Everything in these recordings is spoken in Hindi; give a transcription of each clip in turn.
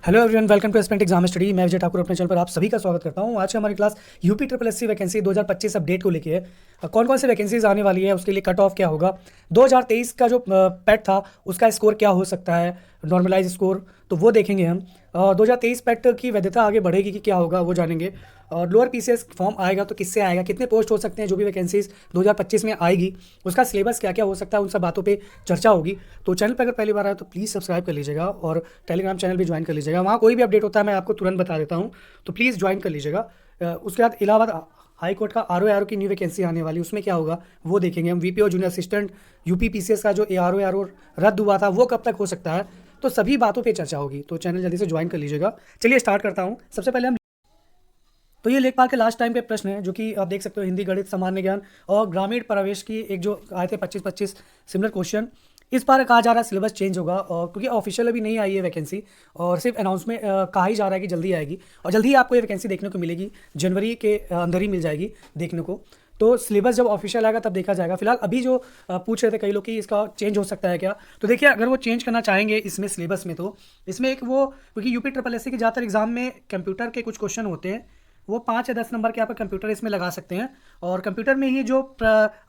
Hello everyone, welcome to aspirant exam study. मैं विजय ठाकुर अपने चैनल पर आप सभी का स्वागत करता हूं। आज की हमारी class UP triple SC vacancy 2025 update को लेके है। कौन कौन सी वैकेंसीज आने वाली है, उसके लिए कट ऑफ क्या होगा, 2023 का जो पैट था उसका स्कोर क्या हो सकता है, नॉर्मलाइज स्कोर, तो वो देखेंगे हम। 2023 पैट की वैधता आगे बढ़ेगी कि क्या होगा वो जानेंगे। और लोअर पीसीएस फॉर्म आएगा तो किससे आएगा, कितने पोस्ट हो सकते हैं, जो भी वैकेंसीज 2025 में आएगी उसका सिलेबस क्या क्या हो सकता है, उन सब बातों पे चर्चा होगी। तो चैनल पर अगर पहली बार आए तो प्लीज़ सब्सक्राइब कर लीजिएगा और टेलीग्राम चैनल भी ज्वाइन कर लीजिएगा। वहाँ कोई भी अपडेट होता है मैं आपको तुरंत बता देता हूँ, तो प्लीज़ ज्वाइन कर लीजिएगा। उसके बाद इलाहाबाद हाई कोर्ट का आर की न्यू वैकेंसी आने वाली, उसमें क्या होगा वो देखेंगे हम। VPO junior assistant UP PCS का जो आर रद्द हुआ था वो कब तक हो सकता है, तो सभी बातों पे चर्चा होगी। तो चैनल जल्दी से ज्वाइन कर लीजिएगा। चलिए स्टार्ट करता हूँ। सबसे पहले हम तो ये लेखपाल के लास्ट टाइम पे प्रश्न है, जो कि आप देख सकते हो हिंदी, गणित, सामान्य ज्ञान और ग्रामीण प्रवेश की एक जो आए थे 25-25 सिमिलर क्वेश्चन। इस बार कहा जा रहा है सिलेबस चेंज होगा, और क्योंकि ऑफिशियल अभी नहीं आई है वैकेंसी और सिर्फ अनाउंसमेंट कहा ही जा रहा है कि जल्दी आएगी और जल्दी ही आपको ये वैकेंसी देखने को मिलेगी। जनवरी के अंदर ही मिल जाएगी देखने को। तो सिलेबस जब ऑफिशियल आएगा तब देखा जाएगा। फिलहाल अभी जो पूछ रहे थे कई लोग कि इसका चेंज हो सकता है क्या, तो देखिए अगर वो चेंज करना चाहेंगे इसमें सिलेबस में, तो इसमें एक वो, क्योंकि यूपी ट्रिपल एससी के ज़्यादातर एग्जाम में कंप्यूटर के कुछ क्वेश्चन होते हैं, वो 5 या 10 नंबर के आप कंप्यूटर इसमें लगा सकते हैं। और कंप्यूटर में ही जो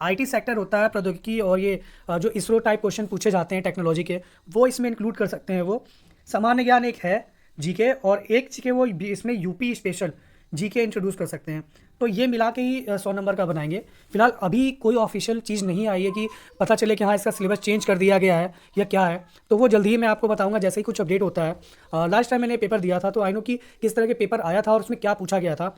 आईटी सेक्टर होता है, प्रौद्योगिकी, और ये जो इसरो टाइप क्वेश्चन पूछे जाते हैं टेक्नोलॉजी के, वो इसमें इंक्लूड कर सकते हैं। वो सामान्य ज्ञान एक है जीके, और एक जीके वो इसमें यूपी स्पेशल जीके इंट्रोड्यूस कर सकते हैं। तो ये मिला के ही 100 नंबर का बनाएंगे। फिलहाल अभी कोई ऑफिशियल चीज़ नहीं आई है कि पता चले कि हाँ इसका सिलेबस चेंज कर दिया गया है या क्या है, तो वो जल्दी ही मैं आपको बताऊंगा जैसे ही कुछ अपडेट होता है। लास्ट टाइम मैंने पेपर दिया था तो आई नो कि किस तरह के पेपर आया था और उसमें क्या पूछा गया था।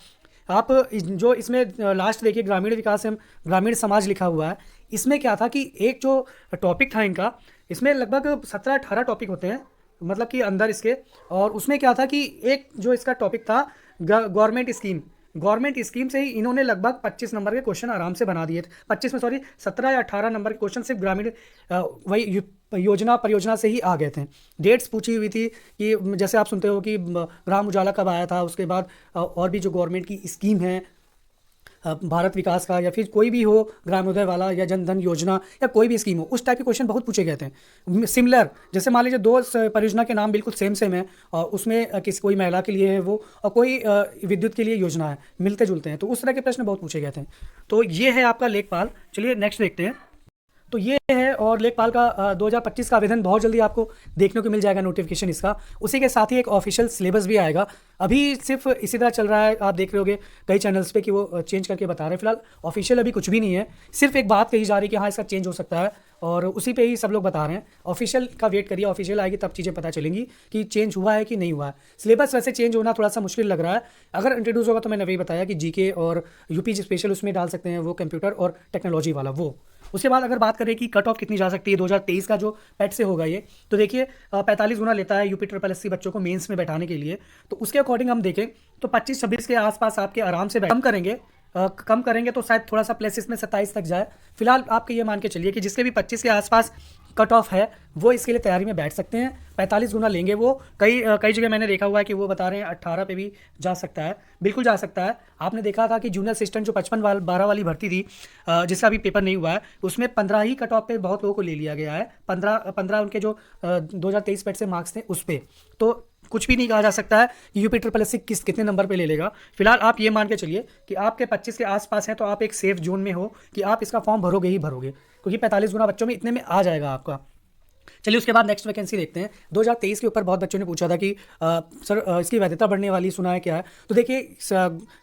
आप जो इसमें लास्ट देखिए, ग्रामीण विकास एवं ग्रामीण समाज लिखा हुआ है। इसमें क्या था कि एक जो टॉपिक था इनका, इसमें लगभग 17-18 टॉपिक होते हैं, मतलब कि अंदर इसके। और उसमें क्या था कि एक जो इसका टॉपिक था गवर्नमेंट स्कीम से ही इन्होंने लगभग 25 नंबर के क्वेश्चन आराम से बना दिए थे। 25 में सॉरी 17 या 18 नंबर के क्वेश्चन सिर्फ ग्रामीण वही योजना परियोजना से ही आ गए थे। डेट्स पूछी हुई थी कि जैसे आप सुनते हो कि ग्राम उजाला कब आया था, उसके बाद और भी जो गवर्नमेंट की स्कीम है भारत विकास का, या फिर कोई भी हो ग्रामोदय वाला या जन धन योजना या कोई भी स्कीम हो, उस टाइप के क्वेश्चन बहुत पूछे गए थे। सिमिलर, जैसे मान लीजिए दो परियोजना के नाम बिल्कुल सेम सेम है और उसमें किसी कोई महिला के लिए है वो, और कोई विद्युत के लिए योजना है, मिलते जुलते हैं, तो उस तरह के प्रश्न बहुत पूछे गए थे। तो ये है आपका लेखपाल। चलिए नेक्स्ट देखते हैं। तो ये है, और लेखपाल का 2025 का आवेदन बहुत जल्दी आपको देखने को मिल जाएगा, नोटिफिकेशन इसका। उसी के साथ ही एक ऑफिशियल सिलेबस भी आएगा। अभी सिर्फ इसी तरह चल रहा है, आप देख रहे होगे कई चैनल्स पे कि वो चेंज करके बता रहे हैं। फिलहाल ऑफिशियल अभी कुछ भी नहीं है, सिर्फ एक बात कही जा रही है कि हाँ इसका चेंज हो सकता है, और उसी पे ही सब लोग बता रहे हैं। ऑफिशियल का वेट करिए, ऑफिशियल आएगी तब चीज़ें पता चलेंगी कि चेंज हुआ है कि नहीं हुआ है। सिलेबस वैसे चेंज होना थोड़ा सा मुश्किल लग रहा है। अगर इंट्रोड्यूस होगा तो मैंने वही बताया कि जीके और यूपी स्पेशल उसमें डाल सकते हैं, वो कंप्यूटर और टेक्नोलॉजी वाला वो। उसके बाद अगर बात करें कि कट ऑफ कितनी जा सकती है 2023 का जो पैट से होगा ये, तो देखिए 45 गुना लेता है यूपी ट्रिपल एससी बच्चों को मेंस में बैठाने के लिए। तो उसके अकॉर्डिंग हम देखें तो 25-26 के आसपास आपके आराम से कम करेंगे तो शायद थोड़ा सा प्लेसेस में 27 तक जाए। फिलहाल आपके ये मान के चलिए कि जिसके भी 25 के आसपास कट ऑफ है वो इसके लिए तैयारी में बैठ सकते हैं। 45 गुना लेंगे वो। कई जगह मैंने देखा हुआ है कि वो बता रहे हैं 18 पे भी जा सकता है, बिल्कुल जा सकता है। आपने देखा था कि जूनियर असिस्टेंट जो 55-12 वाली भर्ती थी, जिसका अभी पेपर नहीं हुआ है, उसमें 15 ही कट ऑफ पे बहुत लोगों को ले लिया गया है। 15 उनके जो 2023 पैट से मार्क्स थे उस पर। तो कुछ भी नहीं कहा जा सकता है कि यूपी ट्रिपल एससी कितने नंबर पे ले लेगा। फिलहाल आप ये मान के चलिए कि आपके 25 के आसपास है तो आप एक सेफ जोन में हो कि आप इसका फॉर्म भरोगे ही भरोगे, क्योंकि 45 गुना बच्चों में इतने में आ जाएगा आपका। चलिए उसके बाद नेक्स्ट वैकेंसी देखते हैं। 2023 के ऊपर बहुत बच्चों ने पूछा था कि सर इसकी वैधता बढ़ने वाली सुना है क्या है, तो देखिए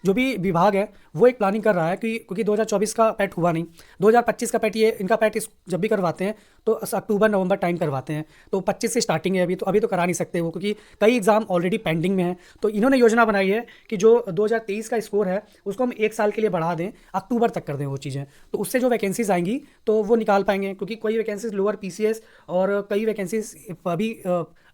जो भी विभाग है वो एक प्लानिंग कर रहा है कि क्योंकि 2024 का पैट हुआ नहीं, 2025 का पैट, ये इनका पैट जब भी करवाते हैं तो अक्टूबर नवंबर टाइम करवाते हैं। तो 25 से स्टार्टिंग है अभी तो करा नहीं सकते वो, क्योंकि कई एग्जाम ऑलरेडी पेंडिंग में है। तो इन्होंने योजना बनाई है कि जो 2023 का स्कोर है उसको हम 1 साल के लिए बढ़ा दें, अक्टूबर तक कर दें वो चीज़ें। तो उससे जो वैकेंसीज आएंगी तो वो निकाल पाएंगे, क्योंकि कोई वैकेंसीज लोअर पीसीएस और कई वैकेंसीज अभी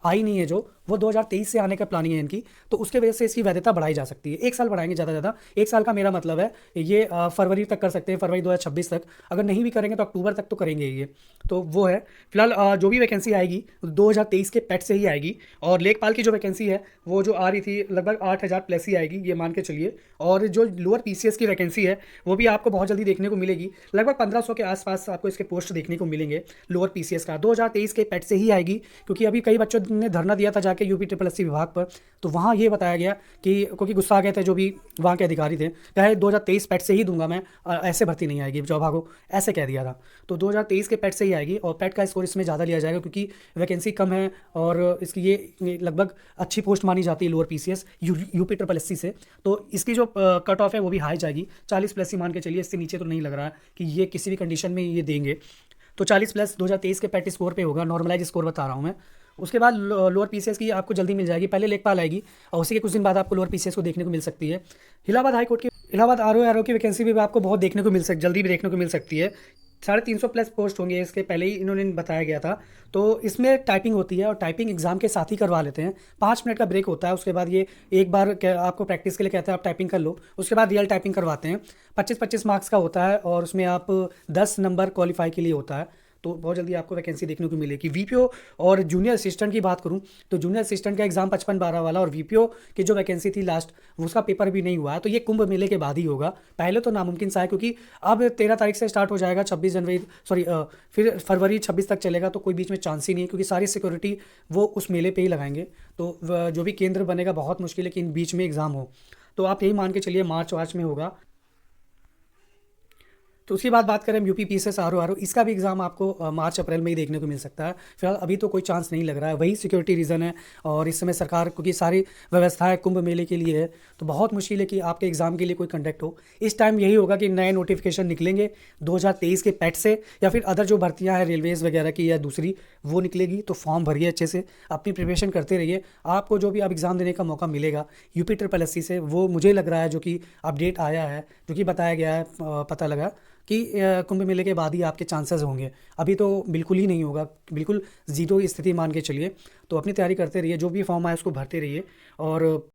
आई नहीं है, जो वो 2023 से आने का प्लानिंग है इनकी। तो उसके वजह से इसकी वैधता बढ़ाई जा सकती है। 1 साल बढ़ाएंगे ज़्यादा ज़्यादा। 1 साल का मेरा मतलब है ये फरवरी तक कर सकते हैं, फरवरी 2026 तक। अगर नहीं भी करेंगे तो अक्टूबर तक तो करेंगे ये। तो वो है। फिलहाल जो भी वैकेंसी आएगी 2023 के पैट से ही आएगी। और लेखपाल की जो वैकेंसी है वो जो आ रही थी लगभग 8,000 प्लस ही आएगी, ये मान के चलिए। और जो लोअर पीसीएस की वैकेंसी है वो भी आपको बहुत जल्दी देखने को मिलेगी, लगभग 1500 के आसपास आपको इसके पोस्ट देखने को मिलेंगे लोअर पीसीएस का। 2023 के पैट से ही आएगी, क्योंकि अभी कई बच्चों ने धरना दिया था जाके यूपी ट्रिपल एस सी विभाग पर, तो वहाँ ये बताया गया कि क्योंकि गुस्सा आ गए थे जो भी वहाँ के अधिकारी थे, कहे 2023 पैट से ही दूंगा मैं, ऐसे भर्ती नहीं आएगी जो भागो, ऐसे कह दिया था। तो 2023 के पैट से ही आएगी और पैट का स्कोर इसमें ज़्यादा लिया जाएगा क्योंकि वैकेंसी कम है और इसकी ये लगभग अच्छी पोस्ट मानी जाती है lower PCS UP triple S C से। तो इसकी जो कट ऑफ है वो भी हाई जाएगी, 40 प्लस ही मान के चलिए, इससे नीचे तो नहीं लग रहा है कि ये किसी भी कंडीशन में ये देंगे। तो 40 प्लस 2023 के पैट स्कोर पे होगा, नॉर्मलाइज स्कोर बता रहा हूँ मैं। उसके बाद लोअर पीसीएस की आपको जल्दी मिल जाएगी, पहले लेखपाल आएगी और उसी के कुछ दिन बाद आपको लोअर पीसीएस को देखने को मिल सकती है। इलाहाबाद हाई कोर्ट की, इलाहाबाद आरओ की वैकेंसी भी आपको बहुत देखने को जल्दी भी देखने को मिल सकती है। 350 प्लस पोस्ट होंगे, इसके पहले ही इन्होंने बताया गया था। तो इसमें टाइपिंग होती है और टाइपिंग एग्जाम के साथ ही करवा लेते हैं, 5 मिनट का ब्रेक होता है। उसके बाद ये एक बार आपको प्रैक्टिस के लिए कहते हैं, आप टाइपिंग कर लो, उसके बाद रियल टाइपिंग करवाते हैं। 25-25 मार्क्स का होता है और उसमें आप 10 नंबर क्वालिफाई के लिए होता है। तो बहुत जल्दी आपको वैकेंसी देखने को मिलेगी। वीपीओ और जूनियर असिस्टेंट की बात करूं तो जूनियर असिस्टेंट का एग्जाम 55-12 वाला और वीपीओ की जो वैकेंसी थी लास्ट, उसका पेपर भी नहीं हुआ है। तो ये कुंभ मेले के बाद ही होगा, पहले तो नामुमकिन सा है क्योंकि अब 13 तारीख से स्टार्ट हो जाएगा, 26 जनवरी फिर फरवरी 26 तक चलेगा। तो कोई बीच में चांस ही नहीं है क्योंकि सारी सिक्योरिटी वो उस मेले पे ही लगाएंगे। तो जो भी केंद्र बनेगा बहुत मुश्किल है कि इन बीच में एग्ज़ाम हो। तो आप यही मान के चलिए मार्च वार्च में होगा। तो उसके बाद बात करें यूपी पीसीएस आरओ, इसका भी एग्ज़ाम आपको मार्च अप्रैल में ही देखने को मिल सकता है। फिलहाल अभी तो कोई चांस नहीं लग रहा है, वही सिक्योरिटी रीज़न है और इस समय सरकार क्योंकि सारी व्यवस्थाएं कुंभ मेले के लिए है, तो बहुत मुश्किल है कि आपके एग्ज़ाम के लिए कोई कंडक्ट हो। इस टाइम यही होगा कि नए नोटिफिकेशन निकलेंगे 2023 के पैट से, या फिर अदर जो भर्तियाँ हैं रेलवेज़ वगैरह की या दूसरी वो निकलेगी। तो फॉर्म भरिए अच्छे से, अपनी प्रिपरेशन करते रहिए, आपको जो भी अब एग्ज़ाम देने का मौका मिलेगा यूपी ट्रिपल एस सी से, वो मुझे लग रहा है जो कि अपडेट आया है, जो कि बताया गया है, पता लगा कि कुंभ मेले के बाद ही आपके चांसेस होंगे। अभी तो बिल्कुल ही नहीं होगा, बिल्कुल ज़ीरो स्थिति मान के चलिए। तो अपनी तैयारी करते रहिए, जो भी फॉर्म आए उसको भरते रहिए और